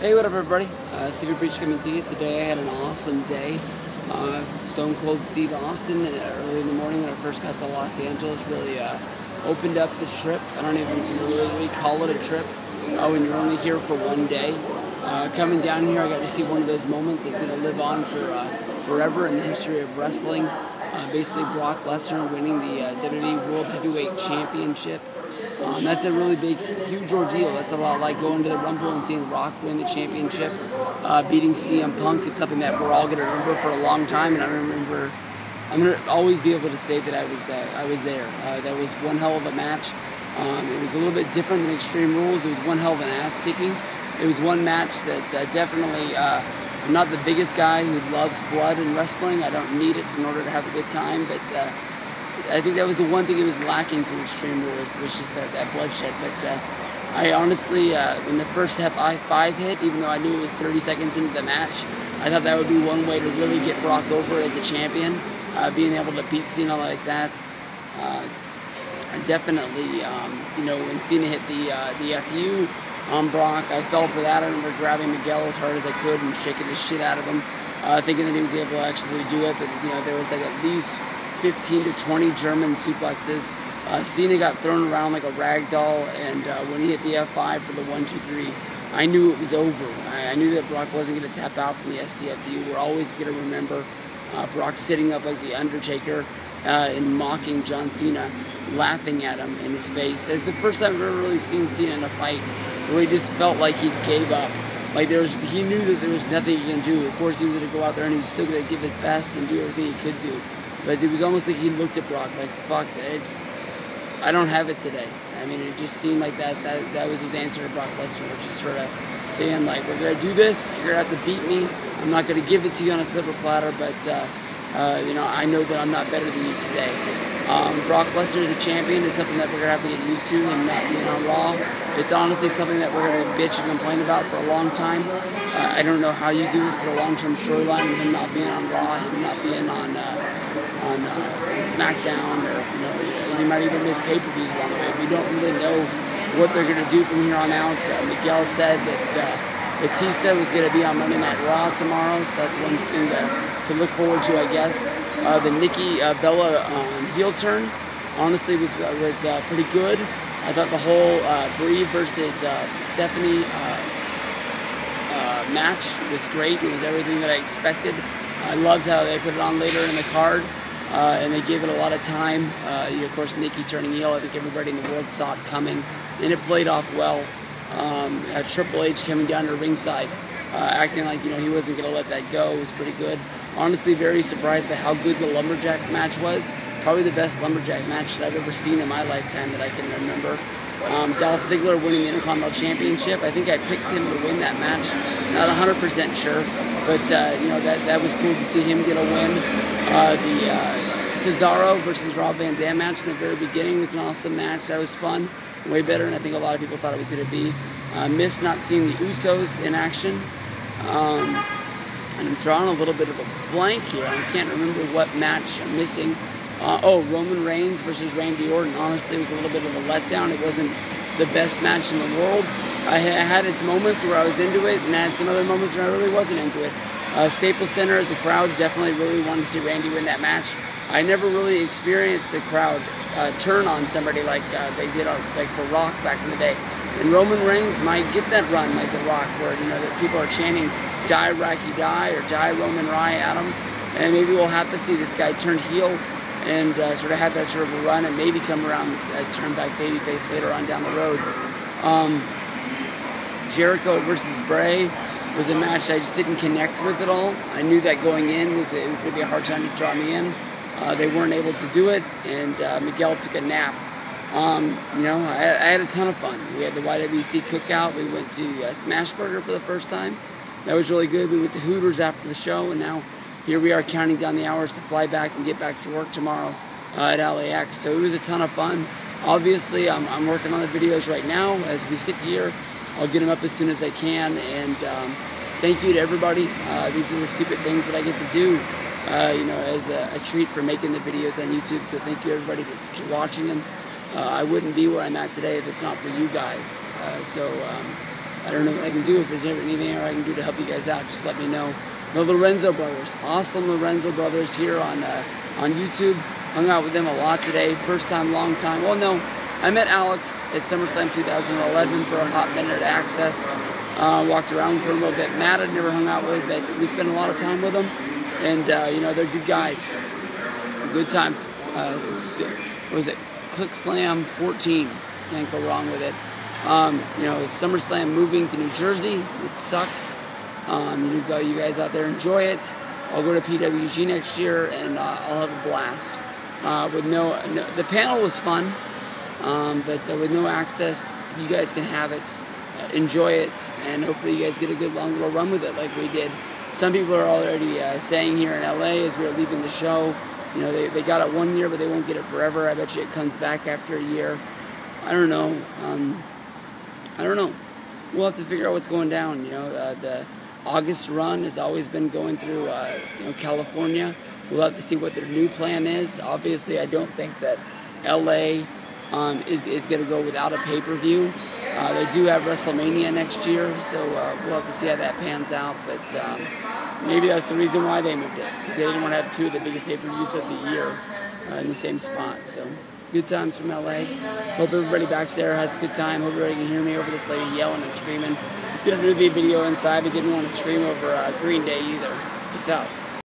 Hey, what up, everybody? Stevie Breach coming to you. Today I had an awesome day. Stone Cold Steve Austin early in the morning when I first got to Los Angeles really opened up the trip. I don't even really call it a trip when you're only here for one day. Coming down here, I got to see one of those moments that's going to live on for forever in the history of wrestling. Basically, Brock Lesnar winning the WWE World Heavyweight Championship. That's a really big, huge ordeal. That's a lot like going to the Rumble and seeing Rock win the championship, beating CM Punk. It's something that we're all going to remember for a long time, and I'm going to always be able to say that I was there. That was one hell of a match. It was a little bit different than Extreme Rules. It was one hell of an ass-kicking. It was one match that definitely, I'm not the biggest guy who loves blood in wrestling. I don't need it in order to have a good time, but I think that was the one thing it was lacking from Extreme Rules, was just that bloodshed. But I honestly, when the first F5 hit, even though I knew it was 30 seconds into the match, I thought that would be one way to really get Brock over as a champion, being able to beat Cena like that. Definitely, when Cena hit the FU on Brock, I fell for that. I remember grabbing Miguel as hard as I could and shaking the shit out of him, thinking that he was able to actually do it. But there was like at least 15 to 20 German suplexes. Cena got thrown around like a rag doll, and when he hit the F5 for the 1, 2, 3, I knew it was over. I knew that Brock wasn't going to tap out from the STFU. We're always going to remember Brock sitting up like the Undertaker and mocking John Cena, laughing at him in his face. It's the first time I've ever really seen Cena in a fight where he just felt like he gave up. Like he knew that there was nothing he can do. Of course, he was going to go out there and he was still going to give his best and do everything he could do. But it was almost like he looked at Brock like, fuck, I don't have it today. I mean, it just seemed like that was his answer to Brock Lesnar, which is sort of saying, like, we're going to do this, you're going to have to beat me. I'm not going to give it to you on a silver platter, but, I know that I'm not better than you today. Brock Lesnar as a champion is something that we're going to have to get used to, and not being on Raw. It's honestly something that we're going to bitch and complain about for a long time. I don't know how you do this as a long-term storyline, with him not being on Raw, him not being on SmackDown, or he might even miss pay-per-views along the way. We don't really know what they're going to do from here on out. Miguel said that Batista was going to be on Monday Night Raw tomorrow, so that's one thing to look forward to, I guess. The Nikki Bella heel turn honestly was pretty good. I thought the whole Brie versus Stephanie match was great. It was everything that I expected. I loved how they put it on later in the card, and they gave it a lot of time. Of course, Nikki turning heel, I think everybody in the world saw it coming, and it played off well. Triple H coming down to ringside, acting like he wasn't going to let that go, was pretty good. Honestly, very surprised by how good the lumberjack match was. Probably the best lumberjack match that I've ever seen in my lifetime that I can remember. Dolph Ziggler winning the Intercontinental Championship. I think I picked him to win that match. Not 100% sure, but that was cool to see him get a win. The Cesaro versus Rob Van Dam match in the very beginning was an awesome match. That was fun, way better than I think a lot of people thought it was going to be. Missed not seeing the Usos in action. And I'm drawing a little bit of a blank here. I can't remember what match I'm missing. Roman Reigns versus Randy Orton. Honestly, it was a little bit of a letdown. It wasn't the best match in the world. I had its moments where I was into it, and I had some other moments where I really wasn't into it. Staples Center as a crowd definitely really wanted to see Randy win that match. I never really experienced the crowd turn on somebody like they did like for Rock back in the day. And Roman Reigns might get that run like The Rock, where that people are chanting "Die Rocky Die" or "Die Roman Rye" at him, and maybe we'll have to see this guy turn heel and sort of have that sort of a run, and maybe come around turn back babyface later on down the road. Jericho versus Bray was a match I just didn't connect with at all. I knew that going in it was going to be a hard time to draw me in. They weren't able to do it, and Miguel took a nap. I had a ton of fun. We had the YWC cookout. We went to Smashburger for the first time. That was really good. We went to Hooters after the show, and now here we are counting down the hours to fly back and get back to work tomorrow at LAX. So it was a ton of fun. Obviously, I'm working on the videos right now as we sit here. I'll get them up as soon as I can, and thank you to everybody. These are the stupid things that I get to do, as a treat for making the videos on YouTube. So thank you everybody for watching them. I wouldn't be where I'm at today if it's not for you guys. I don't know what I can do. If there's anything I can do to help you guys out, just let me know. The Lorenzo brothers, awesome Lorenzo brothers here on YouTube. Hung out with them a lot today. First time, long time. Well, no, I met Alex at SummerSlam 2011 for a hot minute access. Walked around for a little bit. Matt I'd never hung out with, but we spent a lot of time with them. And, you know, they're good guys. Good times. What was it? Click Slam 14. Can't go wrong with it. You know, SummerSlam moving to New Jersey. It sucks. You guys out there enjoy it. I'll go to PWG next year and I'll have a blast. With the panel was fun, but with no access, you guys can have it, enjoy it, and hopefully you guys get a good long little run with it like we did. Some people are already saying here in LA as we're leaving the show, you know, they got it 1 year, but they won't get it forever. I bet you it comes back after a year. I don't know. I don't know. We'll have to figure out what's going down. You know, the August run has always been going through, you know, California. We'll have to see what their new plan is. Obviously, I don't think that LA is going to go without a pay-per-view. They do have WrestleMania next year, so we'll have to see how that pans out. But maybe that's the reason why they moved it, because they didn't want to have two of the biggest pay-per-views of the year in the same spot. So good times from LA. Hope everybody back there has a good time. Hope everybody can hear me over this lady yelling and screaming. It's going to do the video inside, but didn't want to scream over Green Day either. Peace out.